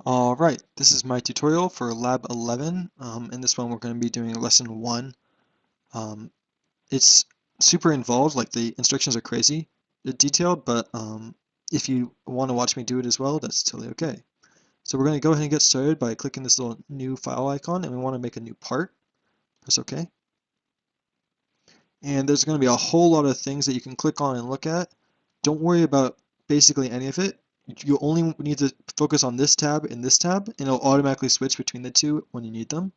Alright, this is my tutorial for Lab 11. In this one we're going to be doing Lesson 1. It's super involved, like the instructions are crazy detailed, but if you want to watch me do it as well, that's totally okay. So we're going to go ahead and get started by clicking this little new file icon, and we want to make a new part. Press OK. And there's going to be a whole lot of things that you can click on and look at. Don't worry about basically any of it. You only need to focus on this tab and this tab, and it'll automatically switch between the two when you need them.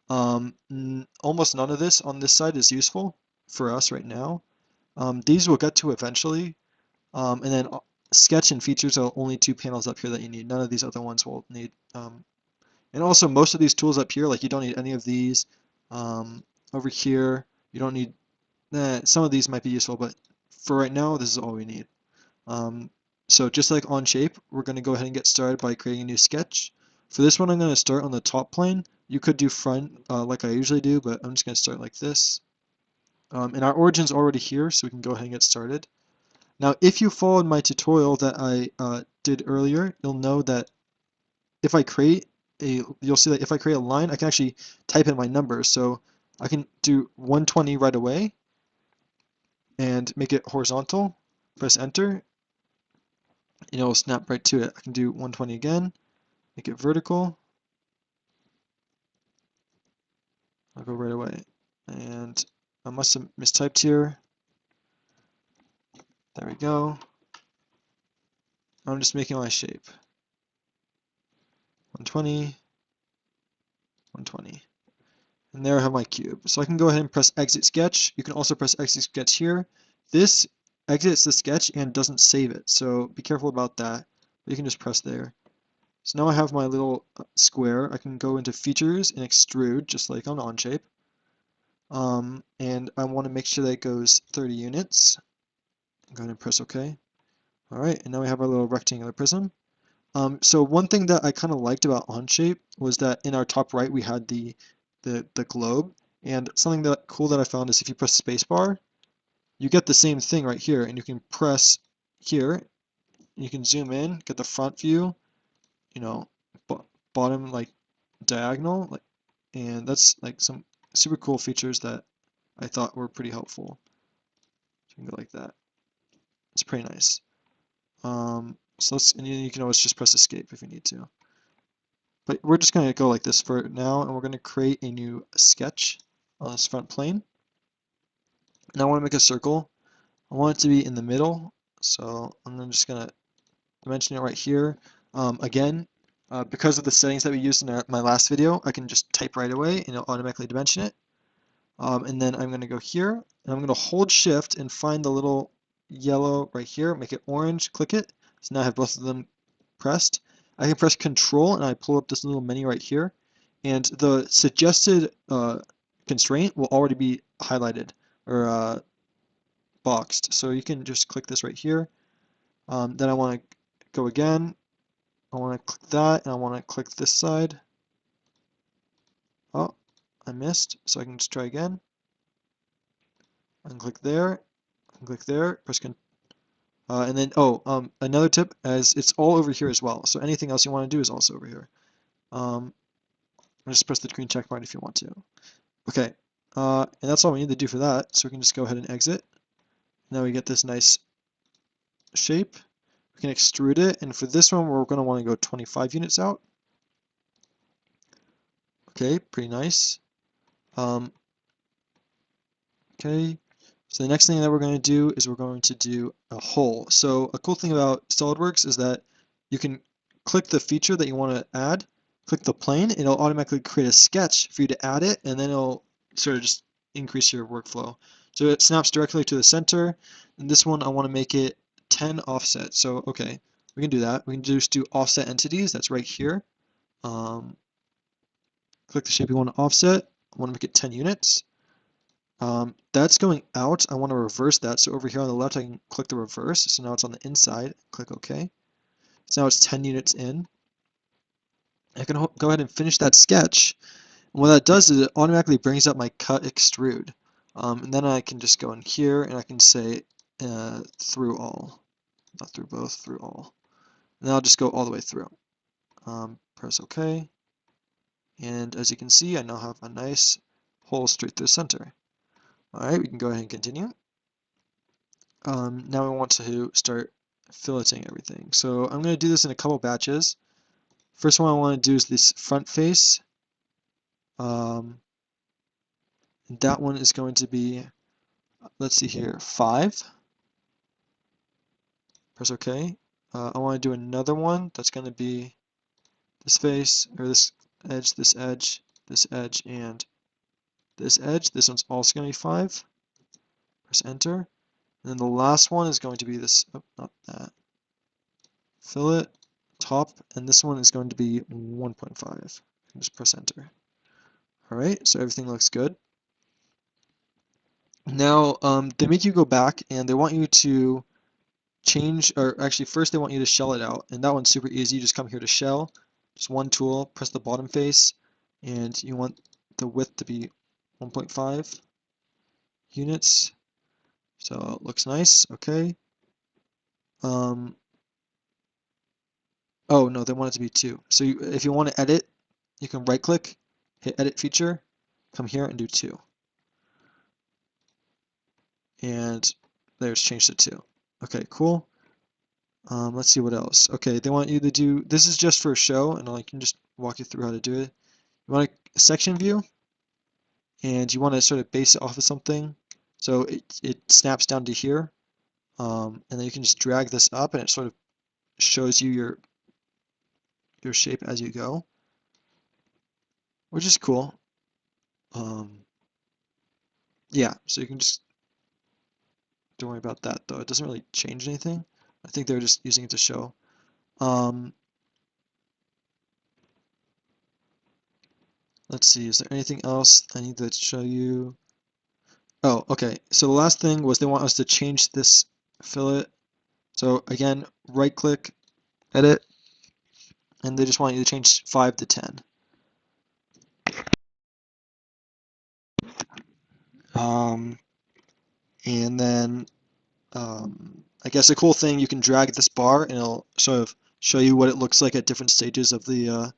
Almost none of this on this side is useful for us right now. These we'll get to eventually. And then sketch and features are only two panels up here that you need. None of these other ones will need. And also most of these tools up here, like you don't need any of these. Over here, you don't need, some of these might be useful, but for right now, this is all we need. So just like Onshape, we're going to go ahead and get started by creating a new sketch. For this one, I'm going to start on the top plane. You could do front like I usually do, but I'm just going to start like this. And our origin's already here, so we can go ahead and get started. Now, if you followed my tutorial that I did earlier, you'll know that if I create you'll see that if I create a line, I can actually type in my numbers. So I can do 120 right away and make it horizontal. Press enter, and it'll snap right to it. I can do 120 again, make it vertical. I'll go right away. And I must have mistyped here. There we go. I'm just making my shape. 120, 120. And there I have my cube. So I can go ahead and press exit sketch. You can also press exit sketch here. This exits the sketch and doesn't save it, so be careful about that. But you can just press there. So now I have my little square. I can go into features and extrude, just like on Onshape. And I want to make sure that it goes 30 units. Go ahead and press OK. Alright, and now we have our little rectangular prism. So one thing that I kind of liked about Onshape was that in our top right we had the globe, and something that cool that I found is if you press spacebar, you get the same thing right here, and you can press here, you can zoom in, get the front view, you know, bottom like diagonal, like, and that's like some super cool features that I thought were pretty helpful. So you can go like that. It's pretty nice. So and you can always just press escape if you need to. But we're just going to go like this for now, and we're going to create a new sketch on this front plane. And I want to make a circle. I want it to be in the middle, so I'm just going to dimension it right here. Again, because of the settings that we used in my last video, I can just type right away and it'll automatically dimension it. And then I'm going to go here, and I'm going to hold shift and find the little yellow right here, make it orange, click it. So now I have both of them pressed. I can press control and I pull up this little menu right here, and the suggested constraint will already be highlighted or boxed. So you can just click this right here. Then I want to go again. I want to click that, and I want to click this side. Oh, I missed, so I can just try again. I can click there, I can click there, press and then, another tip is it's all over here as well. So anything else you want to do is also over here. Just press the green check mark if you want to. Okay, and that's all we need to do for that. So we can just go ahead and exit. Now we get this nice shape. We can extrude it, and for this one, we're going to want to go 25 units out. Okay, pretty nice. Okay, so the next thing that we're going to do is we're going to do a hole. So a cool thing about SolidWorks is that you can click the feature that you want to add, click the plane, and it'll automatically create a sketch for you to add it, and then it'll sort of just increase your workflow. So it snaps directly to the center, and this one I want to make it 10 offset. So okay, we can do that. We can just do offset entities, that's right here. Click the shape you want to offset. I want to make it 10 units. That's going out. I want to reverse that. So over here on the left, I can click the reverse. So now it's on the inside. Click OK. So now it's 10 units in. I can go ahead and finish that sketch. And what that does is it automatically brings up my cut extrude. And then I can just go in here and I can say through all. Not through both, through all. And then I'll just go all the way through. Press OK. And as you can see, I now have a nice hole straight through the center. Alright, we can go ahead and continue. Now we want to start filleting everything. So I'm going to do this in a couple batches. First one I want to do is this front face. And that one is going to be, let's see here, 5. Press OK. I want to do another one that's going to be this face, or this edge, this edge, this edge, and this edge. This one's also going to be 5. Press enter. And then the last one is going to be this, oh, not that. Fillet, top, and this one is going to be 1.5. Just press enter. Alright, so everything looks good. Now, they make you go back and they want you to change, or actually first they want you to shell it out, and that one's super easy. You just come here to shell, just one tool, press the bottom face, and you want the width to be 1.5 units. So it looks nice, okay. Oh no, they want it to be 2. So if you want to edit, you can right click, hit edit feature, come here and do 2. And there's changed to 2. Okay, cool. Let's see what else. Okay, they want you to do, this is just for a show, and I can just walk you through how to do it. You want a section view, and you want to sort of base it off of something. So it snaps down to here, and then you can just drag this up, and it sort of shows you your shape as you go, which is cool. Yeah, so you can just, don't worry about that though. It doesn't really change anything. I think they're just using it to show. Let's see, is there anything else I need to show you? Oh, okay. So the last thing was they want us to change this fillet. So again, right click, edit, and they just want you to change 5 to 10. And then I guess a cool thing, you can drag this bar and it'll sort of show you what it looks like at different stages of the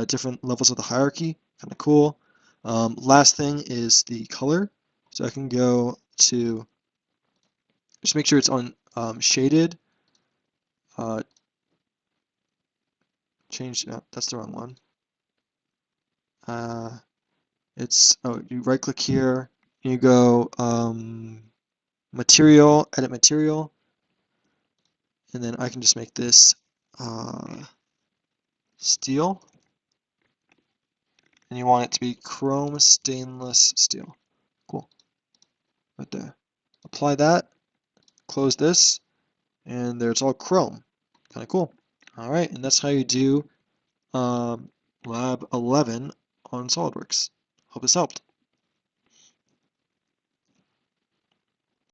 different levels of the hierarchy. Kind of cool. Last thing is the color. So I can go to, just make sure it's on shaded. Change, that's the wrong one. You right click here, you go material, edit material, and then I can just make this steel, and you want it to be chrome stainless steel. Cool, right there. Apply that, close this, and there it's all chrome. Kind of cool. All right, and that's how you do Lab 11 on SOLIDWORKS. Hope this helped.